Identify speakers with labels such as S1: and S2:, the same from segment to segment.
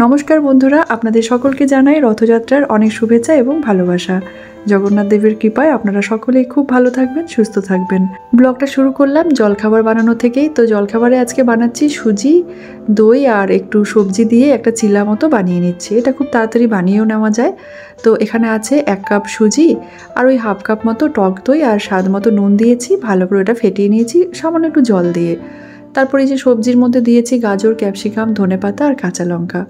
S1: নমস্কার বন্ধুরা, আপনাদের সকলকে জানাই রথযাত্রার অনেক শুভেচ্ছা এবং ভালোবাসা। জগন্নাথ দেবের কৃপায় আপনারা সকলেই খুব ভালো থাকবেন, সুস্থ থাকবেন। ব্লগটা শুরু করলাম জলখাবার বানানো থেকেই। তো জলখাবারে আজকে বানাচ্ছি সুজি, দই আর একটু সবজি দিয়ে একটা চিলা মতো বানিয়ে নিচ্ছি। এটা খুব তাড়াতাড়ি বানিয়েও নেওয়া যায়। তো এখানে আছে 1 কাপ সুজি আর ওই হাফ কাপ মতো টক দই আর স্বাদ মতো নুন দিয়েছি। ভালো করে এটা ফেটিয়ে নিয়েছি সামান্য একটু জল দিয়ে। তারপরে যে সবজির মধ্যে দিয়েছি গাজর, ক্যাপসিকাম, ধনেপাতা আর কাঁচা লঙ্কা।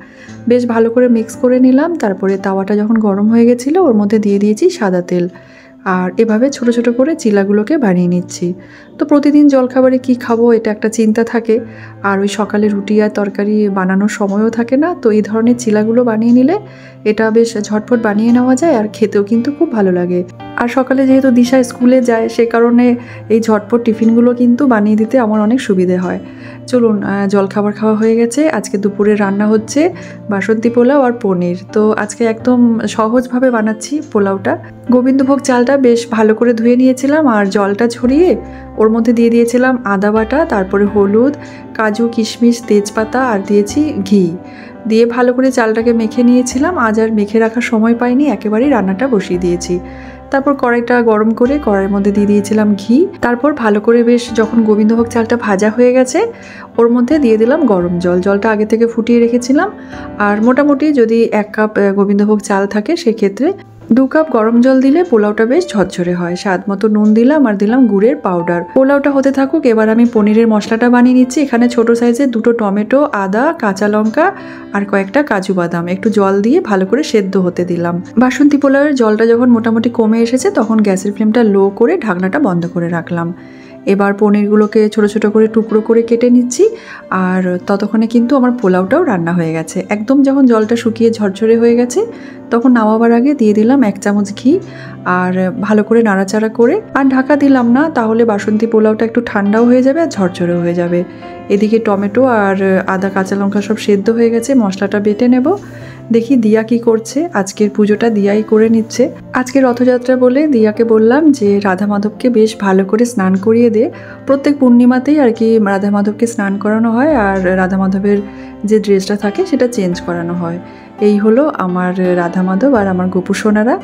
S1: বেশ ভালো করে মিক্স করে নিলাম। তারপরে তাওয়াটা যখন গরম হয়ে গেছিলো ওর মধ্যে দিয়ে দিয়েছি সাদা তেল। আর এভাবে ছোট ছোট করে চিলাগুলোকে বানিয়ে নিচ্ছি। তো প্রতিদিন জলখাবারে কি খাবো এটা একটা চিন্তা থাকে। আর ওই সকালে রুটি আর তরকারি বানানোর সময়ও থাকে না। তো এই ধরনের চিলাগুলো বানিয়ে নিলে এটা বেশ ঝটপট বানিয়ে নেওয়া যায় আর খেতেও কিন্তু খুব ভালো লাগে। আর সকালে যেহেতু দিশা স্কুলে যায় সে কারণে এই ঝটপট টিফিনগুলো কিন্তু বানিয়ে দিতে আমার অনেক সুবিধে হয়। চলুন, জলখাবার খাওয়া হয়ে গেছে। আজকে দুপুরে রান্না হচ্ছে বাসন্তী পোলাও আর পনির। তো আজকে একদম সহজভাবে বানাচ্ছি পোলাওটা। গোবিন্দভোগ চালটা বেশ ভালো করে ধুয়ে নিয়েছিলাম আর জলটা ঝরিয়ে ওর মধ্যে দিয়ে দিয়েছিলাম আদা বাটা, তারপরে হলুদ, কাজু, কিশমিশ, তেজপাতা আর দিয়েছি ঘি দিয়ে ভালো করে চালটাকে মেখে নিয়েছিলাম। আজ আর মেখে রাখার সময় পাইনি, একেবারেই রান্নাটা বসিয়ে দিয়েছি। তারপর কড়াইটা গরম করে কড়াইয়ের মধ্যে দিয়ে দিয়েছিলাম ঘি। তারপর ভালো করে বেশ যখন গোবিন্দভোগ চালটা ভাজা হয়ে গেছে ওর মধ্যে দিয়ে দিলাম গরম জল। জলটা আগে থেকে ফুটিয়ে রেখেছিলাম। আর মোটামুটি যদি 1 কাপ গোবিন্দভোগ চাল থাকে সেক্ষেত্রে 2 কাপ গরম জল দিলে পোলাওটা বেশ ঝরঝরে হয়। স্বাদ মতো নুন দিলাম আর দিলাম গুড়ের পাউডার। পোলাওটা হতে থাকুক, এবার আমি পনিরের মশলাটা বানিয়ে নিচ্ছি। এখানে ছোট সাইজের 2টো টমেটো, আদা, কাঁচা লঙ্কা আর কয়েকটা কাজু বাদাম একটু জল দিয়ে ভালো করে সেদ্ধ হতে দিলাম। বাসন্তী পোলাওয়ের জলটা যখন মোটামুটি কমে এসেছে তখন গ্যাসের ফ্লেমটা লো করে ঢাকনাটা বন্ধ করে রাখলাম। এবার পনিরগুলোকে ছোট ছোট করে টুকরো করে কেটে নিচ্ছি। আর ততক্ষণে কিন্তু আমার পোলাওটাও রান্না হয়ে গেছে। একদম যখন জলটা শুকিয়ে ঝরঝরে হয়ে গেছে তখন নামাবার আগে দিয়ে দিলাম 1 চামচ ঘি আর ভালো করে নাড়াচাড়া করে আর ঢাকা দিলাম না, তাহলে বাসন্তী পোলাওটা একটু ঠান্ডাও হয়ে যাবে আর ঝরঝরে হয়ে যাবে। এদিকে টমেটো আর আদা, কাঁচা লঙ্কা সব সেদ্ধ হয়ে গেছে, মশলাটা বেটে নেব। দেখি দিয়া কি করছে। আজকের পুজোটা দিয়াই করে নিচ্ছে। আজকে রথযাত্রা বলে দিয়াকে বললাম যে রাধা মাধবকে বেশ ভালো করে স্নান করিয়ে দে। প্রত্যেক পূর্ণিমাতেই আর কি রাধা মাধবকে স্নান করানো হয় আর রাধা মাধবের যে ড্রেসটা থাকে সেটা চেঞ্জ করানো হয়। এই হলো আমার রাধা মাধব আর আমার গোপু সোনারা।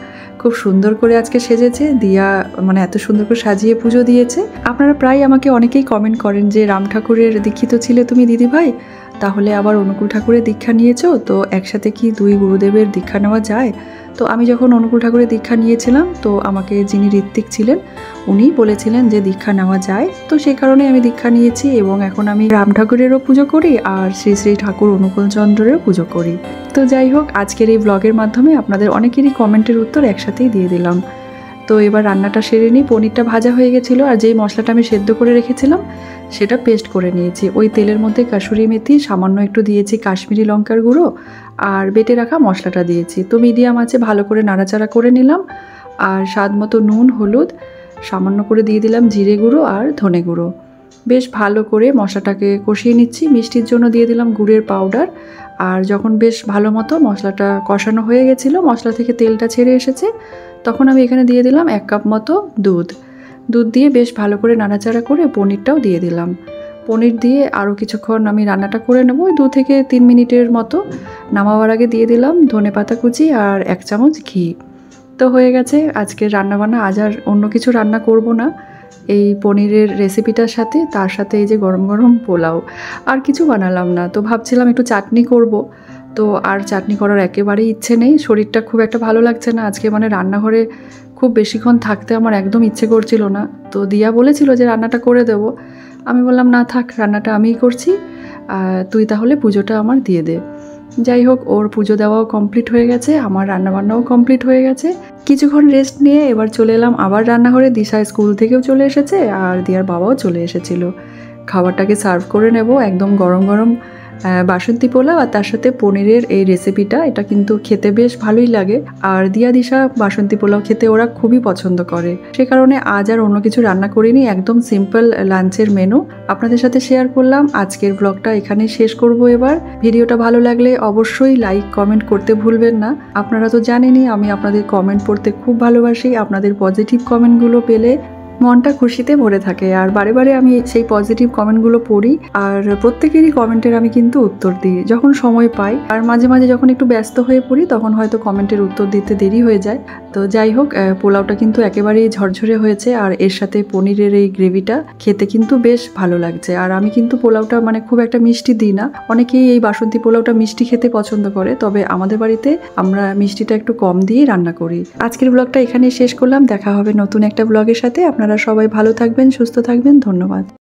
S1: খুব সুন্দর করে আজকে সেজেছে। দিয়া মানে এত সুন্দর করে সাজিয়ে পুজো দিয়েছে। আপনারা প্রায় আমাকে অনেকেই কমেন্ট করেন যে রাম ঠাকুরের দীক্ষিত ছিলে তুমি দিদিভাই, তাহলে আবার অনুকূল ঠাকুরের দীক্ষা নিয়েছো, তো একসাথে কি 2 গুরুদেবের দীক্ষা নেওয়া যায়? তো আমি যখন অনুকূল ঠাকুরের দীক্ষা নিয়েছিলাম তো আমাকে যিনি ঋত্বিক ছিলেন উনিই বলেছিলেন যে দীক্ষা নেওয়া যায়। তো সেই কারণে আমি দীক্ষা নিয়েছি এবং এখন আমি রাম ঠাকুরেরও পুজো করি আর শ্রী শ্রী ঠাকুর অনুকূল চন্দ্রেরও পুজো করি। তো যাই হোক, আজকের এই ব্লগের মাধ্যমে আপনাদের অনেকেরই কমেন্টের উত্তর একসাথেই দিয়ে দিলাম। তো এবার রান্নাটা সেরে নিই। পনিরটা ভাজা হয়ে গেছিলো আর যেই মশলাটা আমি সেদ্ধ করে রেখেছিলাম সেটা পেস্ট করে নিয়েছি। ওই তেলের মধ্যে কাসুরি মেথি, সামান্য একটু দিয়েছি কাশ্মীরি লঙ্কার গুঁড়ো আর বেটে রাখা মশলাটা দিয়েছি। তো মিডিয়াম আছে ভালো করে নাড়াচাড়া করে নিলাম। আর স্বাদ মতো নুন, হলুদ, সামান্য করে দিয়ে দিলাম জিরে গুঁড়ো আর ধনে গুঁড়ো। বেশ ভালো করে মশলাটাকে কষিয়ে নিচ্ছি। মিষ্টির জন্য দিয়ে দিলাম গুড়ের পাউডার। আর যখন বেশ ভালো মতো মশলাটা কষানো হয়ে গেছিলো, মশলা থেকে তেলটা ছেড়ে এসেছে, তখন আমি এখানে দিয়ে দিলাম 1 কাপ মতো দুধ দিয়ে বেশ ভালো করে নাড়াচাড়া করে পনিরটাও দিয়ে দিলাম। পনির দিয়ে আরও কিছুক্ষণ আমি রান্নাটা করে নেব, 2 থেকে 3 মিনিটের মতো। নামাবার আগে দিয়ে দিলাম ধনেপাতা কুচি আর 1 চামচ ঘি। তো হয়ে গেছে আজকের রান্নাবান্না। আজ আর অন্য কিছু রান্না করব না এই পনিরের রেসিপিটার সাথে, তার সাথে এই যে গরম গরম পোলাও। আর কিছু বানালাম না। তো ভাবছিলাম একটু চাটনি করব, তো আর চাটনি করার একেবারেই ইচ্ছে নেই। শরীরটা খুব একটা ভালো লাগছে না আজকে, মানে রান্নাঘরে খুব বেশিক্ষণ থাকতে আমার একদম ইচ্ছে করছিল না। তো দিয়া বলেছিল যে রান্নাটা করে দেব। আমি বললাম না থাক, রান্নাটা আমিই করছি, তুই তাহলে পুজোটা আমার দিয়ে দে। যাই হোক, ওর পুজো দেওয়াও কমপ্লিট হয়ে গেছে, আমার রান্নাবান্নাও কমপ্লিট হয়ে গেছে। কিছুক্ষণ রেস্ট নিয়ে এবার চলে এলাম আবার রান্নাঘরে। দিশা স্কুল থেকেও চলে এসেছে আর দিয়ার বাবাও চলে এসেছিল। খাবারটাকে সার্ভ করে নেব। একদম গরম গরম বাসন্তী পোলাও আর তার সাথে পনিরের এই রেসিপিটা, এটা কিন্তু খেতে বেশ ভালোই লাগে। আর দিয়া দিশা বাসন্তী পোলাও খেতে ওরা খুবই পছন্দ করে। সে কারণে আজ আর অন্য কিছু রান্না করিনি, একদম সিম্পল লাঞ্চের মেনু আপনাদের সাথে শেয়ার করলাম। আজকের ব্লগটা এখানেই শেষ করব। এবার ভিডিওটা ভালো লাগলে অবশ্যই লাইক কমেন্ট করতে ভুলবেন না। আপনারা তো জানেনই আমি আপনাদের কমেন্ট পড়তে খুব ভালোবাসি। আপনাদের পজিটিভ কমেন্টগুলো পেলে মনটা খুশিতে ভরে থাকে। আর বারে বারে আমি সেই পজিটিভ কমেন্টগুলো পড়ি, আর প্রত্যেকেরই কমেন্টের আমি কিন্তু উত্তর দিই যখন সময় পাই। আর মাঝে মাঝে যখন একটু ব্যস্ত হয়ে পড়ি তখন হয়তো কমেন্টের উত্তর দিতে দেরি হয়ে যায়। তো যাই হোক, পোলাওটা কিন্তু একেবারেই ঝরঝরে হয়েছে, আর এর সাথে পনিরের এই গ্রেভিটা খেতে কিন্তু বেশ ভালো লাগছে। আর আমি কিন্তু পোলাওটা মানে খুব একটা মিষ্টি দিই না, অনেকেই এই বাসন্তী পোলাওটা মিষ্টি খেতে পছন্দ করে, তবে আমাদের বাড়িতে আমরা মিষ্টিটা একটু কম দিয়ে রান্না করি। আজকের ব্লগটা এখানেই শেষ করলাম, দেখা হবে নতুন একটা ব্লগের সাথে। আপনারা সবাই ভালো থাকবেন, সুস্থ থাকবেন, ধন্যবাদ।